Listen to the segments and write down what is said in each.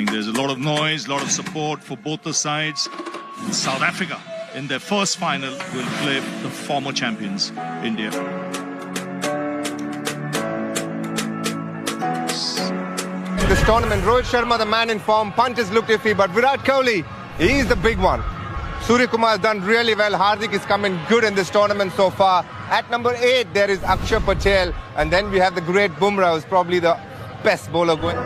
There's a lot of noise, a lot of support for both the sides. South Africa, in their first final, will play the former champions, India. This tournament, Rohit Sharma, the man in form, Pant has looked iffy, but Virat Kohli, he's the big one. Surya Kumar has done really well. Hardik is coming good in this tournament so far. At number 8, there is Akshar Patel, and then we have the great Bumrah, who's probably the best bowler going.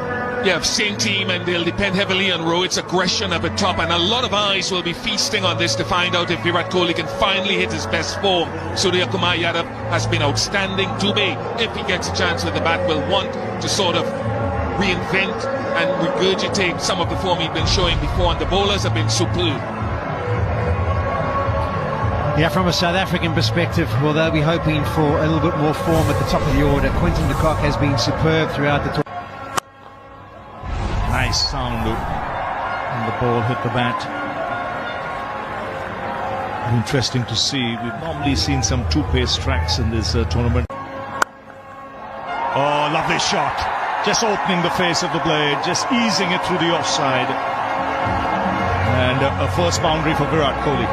Yeah, same team, and they'll depend heavily on Rohit's aggression up at top, and a lot of eyes will be feasting on this to find out if Virat Kohli can finally hit his best form. Surya Kumar Yadav has been outstanding. Dubey, if he gets a chance with the bat, will want to sort of reinvent and regurgitate some of the form he'd been showing before, and the bowlers have been superb. Yeah, from a South African perspective, well, they'll be hoping for a little bit more form at the top of the order. Quinton de Kock has been superb throughout the tournament. Nice sound when the ball hit the bat. Interesting to see. We've normally seen some two-pace tracks in this tournament. Oh, lovely shot. Just opening the face of the blade, just easing it through the offside. And a first boundary for Virat Kohli.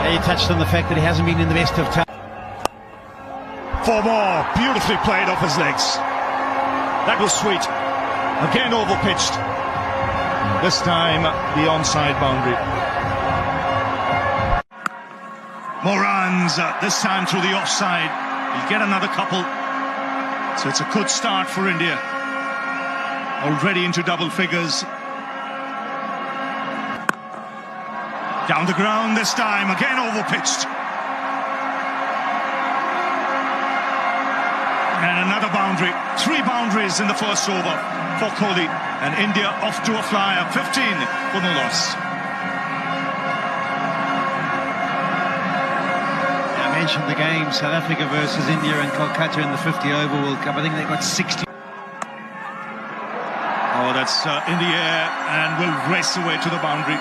He touched on the fact that he hasn't been in the best of times. 4 more, beautifully played off his legs. That was sweet. Again overpitched. This time the onside boundary. More runs, this time through the offside. He'll get another couple. So it's a good start for India. Already into double figures. Down the ground this time, again overpitched. And another boundary. 3 boundaries in the first over for Kohli. And India off to a flyer, 15 for no loss. I mentioned the game, South Africa versus India and Kolkata in the 50 over World Cup. I think they got 60. Oh, that's in the air and will race away to the boundary.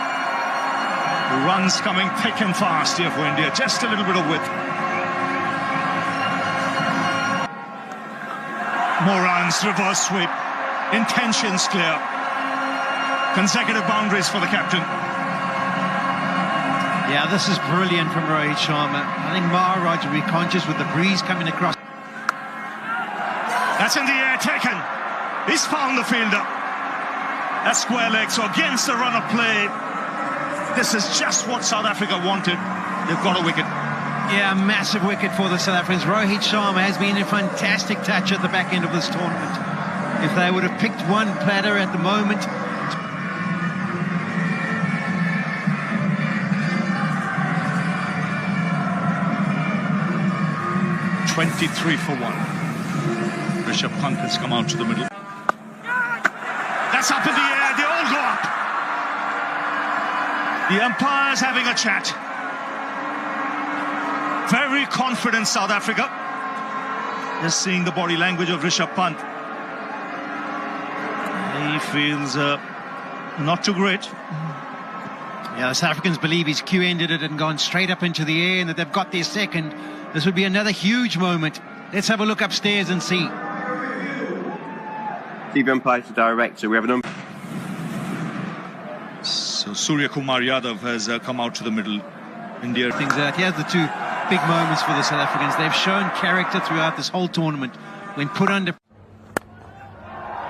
Runs coming thick and fast here for India. Just a little bit of width. More runs, reverse sweep. Intentions clear. Consecutive boundaries for the captain. Yeah, this is brilliant from Rohit Sharma. I think Maharaj will be conscious with the breeze coming across. That's in the air, taken. He's found the fielder. That's square leg, so against the run of play. This is just what South Africa wanted. They've got a wicket. Yeah, massive wicket for the South Africans. Rohit Sharma has been a fantastic touch at the back end of this tournament. If they would have picked one platter at the moment. 23 for 1. Rishabh Pant has come out to the middle. That's up in the air. They all go up. The umpire's having a chat. Very confident South Africa. Just seeing the body language of Rishabh Pant. He feels not too great. Yeah, the South Africans believe he's Q-ended it and gone straight up into the air and that they've got their second. This would be another huge moment. Let's have a look upstairs and see. TV umpire to director. We have a number. So Surya Kumar Yadav has come out to the middle. India. Things out. Here's the 2 big moments for the South Africans. They've shown character throughout this whole tournament. When put under...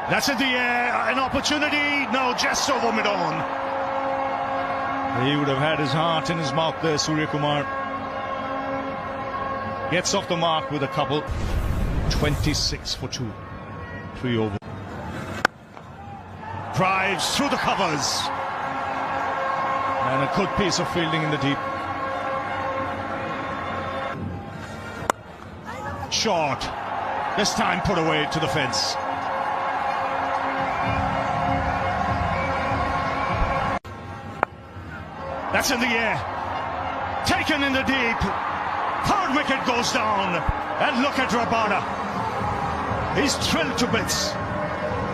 That's in the air. An opportunity. No, just over mid-on. He would have had his heart in his mouth there, Surya Kumar. Gets off the mark with a couple. 26 for 2. 3 over. Drives through the covers. And a good piece of fielding in the deep. Short. This time put away to the fence. That's in the air. Taken in the deep. 3rd wicket goes down. And look at Rabada. He's thrilled to bits.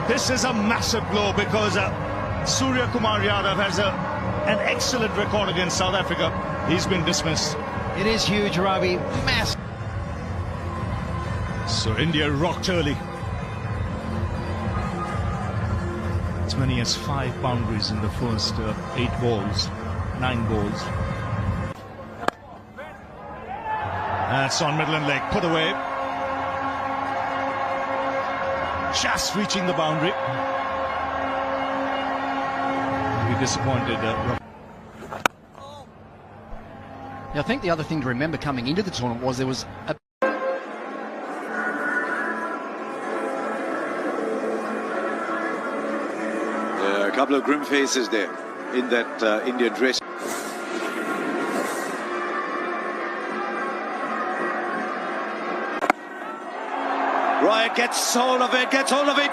This is a massive blow because Surya Kumar Yadav has an excellent record against South Africa. He's been dismissed. It is huge, Ravi. Massive. So India rocked early. as many as 5 boundaries in the first 9 balls. That's on middle and leg, put away. Just reaching the boundary. Be disappointed. I think the other thing to remember coming into the tournament was there was a couple of grim faces there in that Indian dress. Ryan gets hold of it,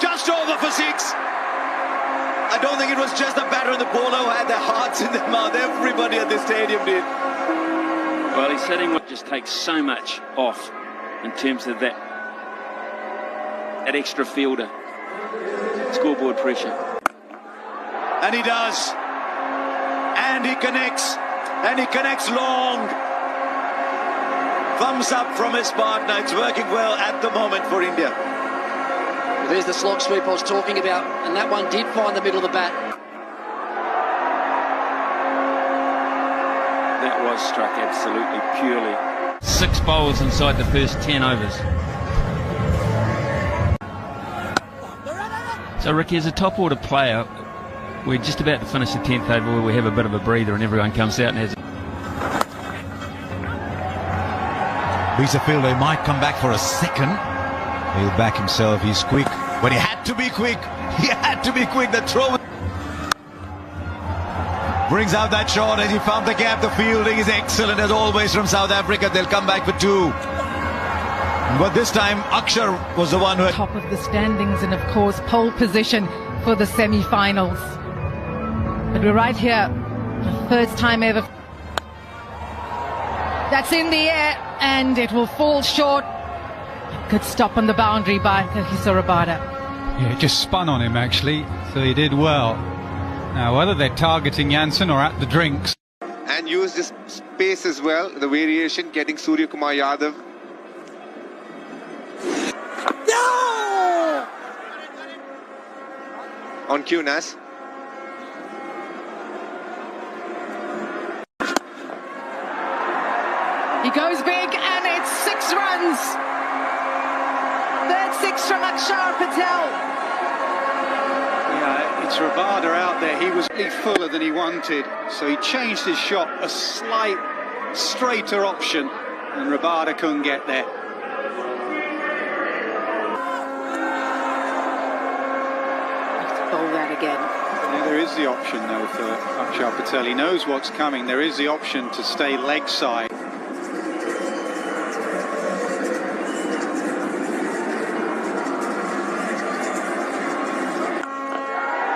just over for 6. I don't think it was just the batter and the bowler who had their hearts in their mouth. Everybody at the stadium did. Well, he's hitting what just takes so much off in terms of that extra fielder. Scoreboard pressure. And he does. And he connects. And he connects long. Thumbs up from his partner. It's working well at the moment for India. Well, there's the slog sweep I was talking about, and that one did find the middle of the bat. That was struck absolutely purely. 6 bowls inside the first 10 overs. So Ricky, as a top order player, we're just about to finish the 10th over where we have a bit of a breather and everyone comes out and has Beeserfield, he might come back for a second. He'll back himself, he's quick. But he had to be quick. He had to be quick. The throw brings out that shot as he found the gap. The fielding is excellent as always from South Africa. They'll come back for 2. But this time, Akshar was the one who had top of the standings and, of course, pole position for the semi-finals. But we're right here, the first time ever. That's in the air, and it will fall short. Good stop on the boundary by Kagiso Rabada. Yeah, it just spun on him, actually, so he did well. Now, whether they're targeting Jansen or at the drinks. And use this space as well, the variation, getting Surya Kumar Yadav. No! On cue, Nas. He goes big, and it's 6 runs. Third 6 from Akshar Patel. Yeah, it's Rabada out there. He was fuller than he wanted, so he changed his shot, a slight straighter option, and Rabada couldn't get there. Let's bowl that again. Yeah, there is the option, though, for Akshar Patel. He knows what's coming. There is the option to stay leg side.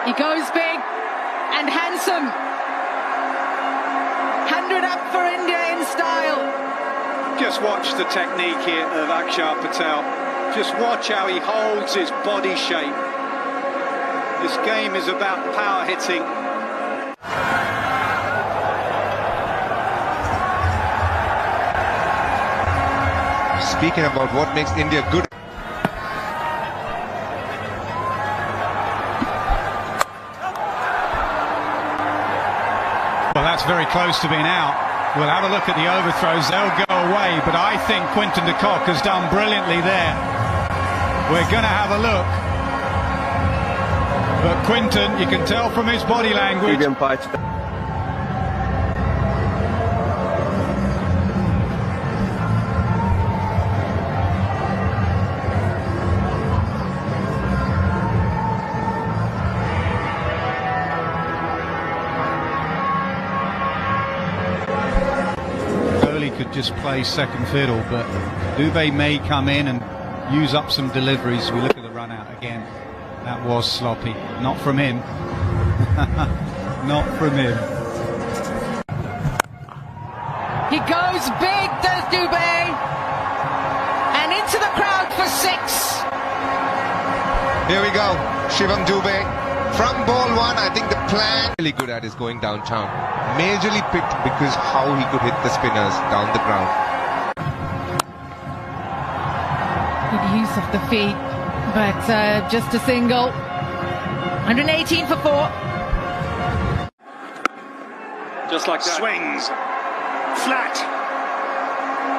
He goes big and handsome. 100 up for India in style. Just watch the technique here of Akshar Patel. Just watch how he holds his body shape. This game is about power hitting. Speaking about what makes India good. Well, that's very close to being out. We'll have a look at the overthrows. They'll go away, but I think Quinton de Kock has done brilliantly there. We're going to have a look. But Quinton, you can tell from his body language. Could just play second fiddle, but Dubé may come in and use up some deliveries. We look at the run out again. That was sloppy. Not from him. Not from him. He goes big, does Dubé. And into the crowd for 6. Here we go. Shivam Dubé. From ball 1, I think the plan really good at is going downtown. Majorly picked because how he could hit the spinners down the ground. Good use of the feet, but just a single. 118 for 4. Just like that. Swings. Flat.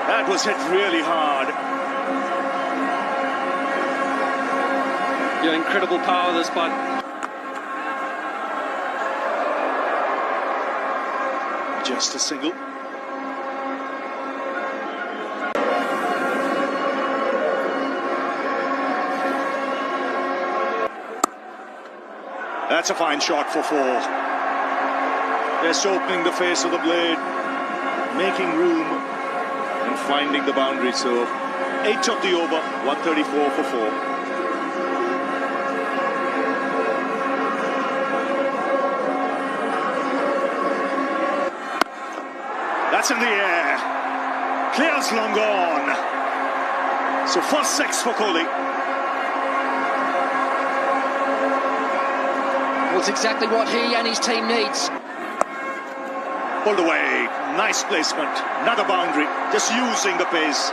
That was hit really hard. Yeah, incredible power this bud. Just a single. That's a fine shot for 4. Just opening the face of the blade, making room and finding the boundary. So 8 of the over, 134 for 4. That's in the air. Clears long gone. So first 6 for Kohli. Well, it's exactly what he and his team needs. Pulled away. Nice placement. Another boundary. Just using the pace.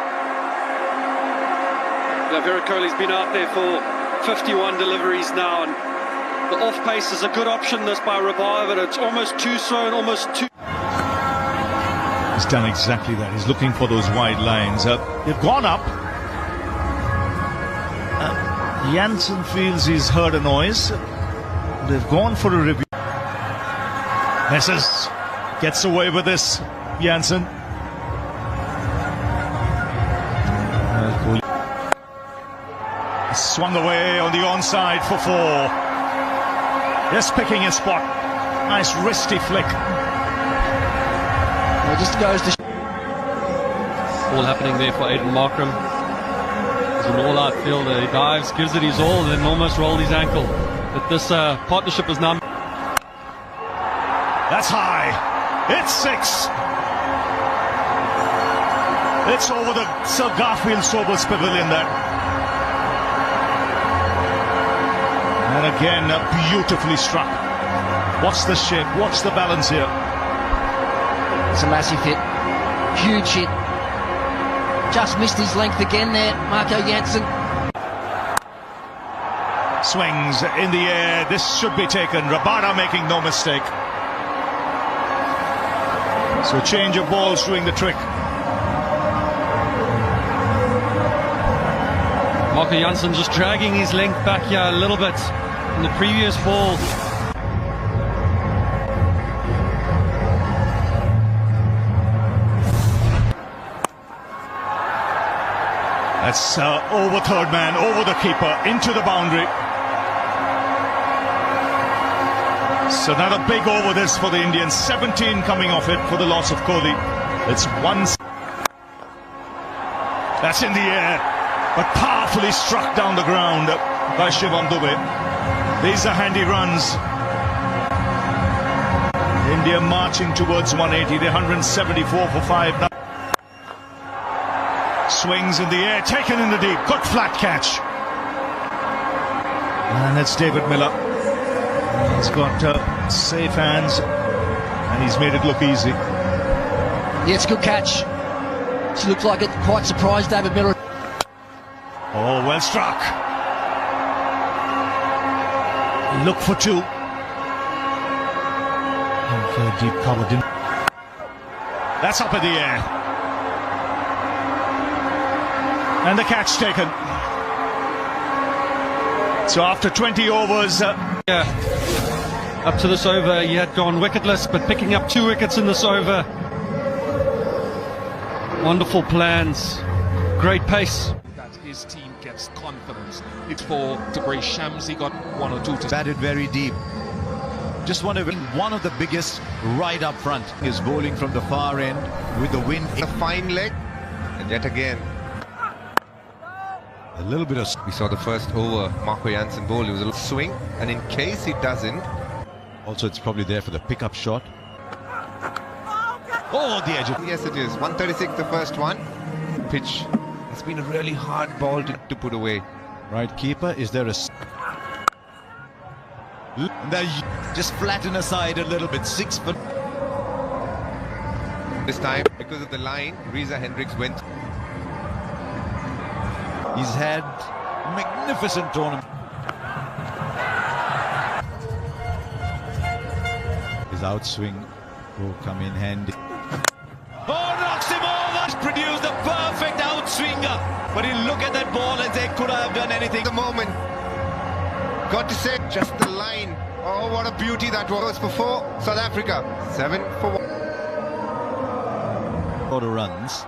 Yeah, Virat Kohli's been out there for 51 deliveries now, and the off pace is a good option. This by Rabah, but it's almost too slow and almost too. He's done exactly that. He's looking for those wide lines. They've gone up. Jansen feels he's heard a noise. They've gone for a review. Messes gets away with this. Jansen. Swung away on the onside for 4. Just picking his spot. Nice wristy flick. It just goes to... All happening there for Aiden Markram. He's an all-out fielder. He dives, gives it his all, and then almost rolled his ankle. But this partnership is now... That's high. It's 6. It's over the Sir Garfield Sobers Pavilion there. And again, beautifully struck. Watch the shape, watch the balance here. It's a massive hit. Huge hit. Just missed his length again there, Marco Jansen. Swings in the air. This should be taken. Rabada making no mistake. So change of balls doing the trick. Marco Jansen just dragging his length back here a little bit in the previous ball. That's over third man, over the keeper, into the boundary. So another big over this for the Indians. 17 coming off it for the loss of Kohli. It's 1. That's in the air, but powerfully struck down the ground by Shivam Dube. These are handy runs. India marching towards 180. They're 174 for 5 now. Swings in the air, taken in the deep. Good flat catch. And that's David Miller. He's got safe hands, and he's made it look easy. Yeah, it's a good catch. She looked like it quite surprised David Miller. Oh, well struck. Look for 2. Deep cover didn't. That's up in the air. And the catch taken. So after 20 overs... Up to this over, he had gone wicketless, but picking up 2 wickets in this over. Wonderful plans. Great pace. That his team gets confidence. It's for Debray Shams. He got 1 or 2 to... Batted very deep. Just one of the biggest right up front. Is bowling from the far end with the wind. A fine leg, and yet again. A little bit of... We saw the first over, Marco Jansen bowl. It was a little swing, and in case he doesn't... Also, it's probably there for the pickup shot. Oh, the edge of... Yes, it is. 136 the first one. Pitch. It's been a really hard ball to put away. Right keeper, is there a... Just flatten aside a little bit. 6 foot. This time, because of the line, Reza Hendricks went... He's had magnificent tournament. His outswing will come in handy. Oh, knocks him over! He's produced the perfect outswinger. But he look at that ball and say, could I have done anything? The moment. Got to say, just the line. Oh, what a beauty that was for 4. South Africa, 7 for 1. Auto runs.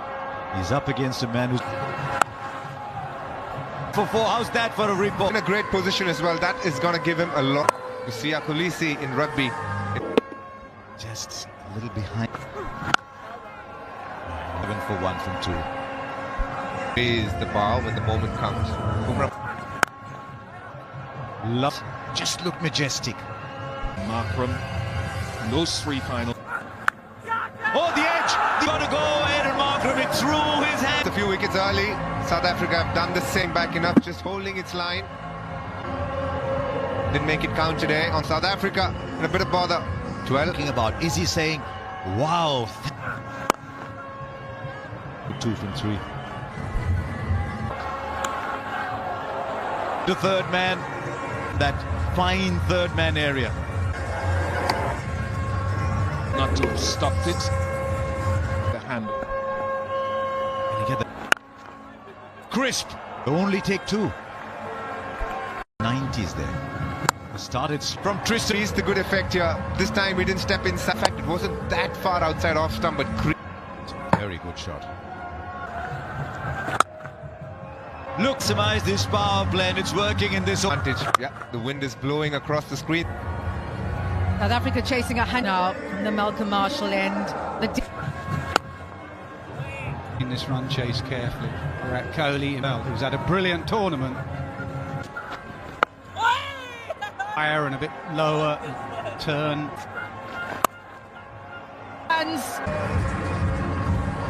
He's up against a man who's... For 4, how's that for a rebound? In a great position as well. That is going to give him a lot. You see Akulisi in rugby. Just a little behind. 7 for 1 from 2. Raise the bar when the moment comes. Love. Just look majestic. Markram. And those 3 final. Oh, the edge! Got to go ahead and Markram it through his hand. A few wickets early. South Africa have done the same back enough, just holding its line. Didn't make it count today on South Africa. In a bit of bother. 12. Thinking about, is he saying, wow? 2 from 3. The third man, that fine third man area. Not to have stopped it. The hand. And you get the crisp. Only take 2. 90s there. Started from Tristan. He's the good effect here. This time he didn't step inside. In fact, it wasn't that far outside off stump, but very good shot. Look, maximize this power play, and it's working in this advantage. Yeah, the wind is blowing across the screen. South Africa chasing a hand now from the Malcolm Marshall end. In this run chase carefully. Virat Kohli, who's had a brilliant tournament. Higher and a bit lower. Turn. Hands.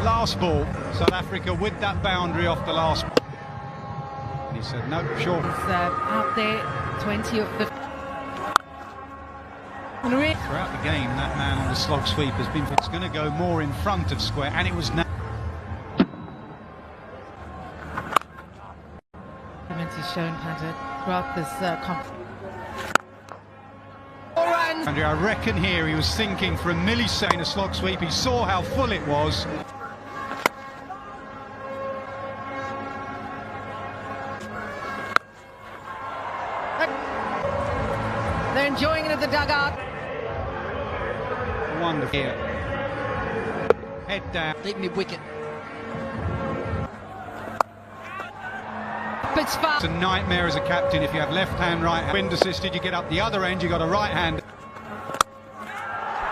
Last ball. South Africa with that boundary off the last ball. And he said, no, sure. He's out there, 20 of the... Throughout the game, that man on the slog sweep has been... It's going to go more in front of square, and it was now... He's shown Panda throughout this competition. Andrew, I reckon here he was thinking for a millisecond a slog sweep. He saw how full it was. They're enjoying it at the dugout. Wonderful. Here. Head down. Deep mid-wicket. It's far. It's a nightmare as a captain if you have left hand, right hand. Wind assisted, you get up the other end, you got a right hand.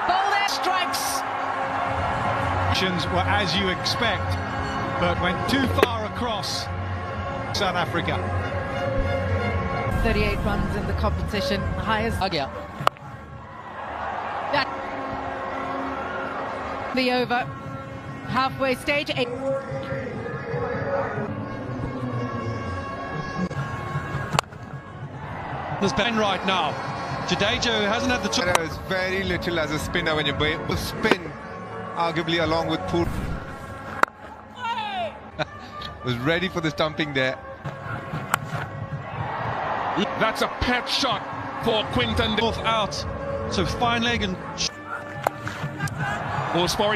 Ball there, strikes. Actions were as you expect, but went too far across South Africa. 38 runs in the competition, highest. Dugout. The over. Halfway stage. 8. There's Ben right now. Jadeja hasn't had the chance. There is very little as a spinner when you spin, arguably along with Poor. Was ready for the stumping there. That's a pet shot for Quinton. Both out. So fine leg and... Goes for it.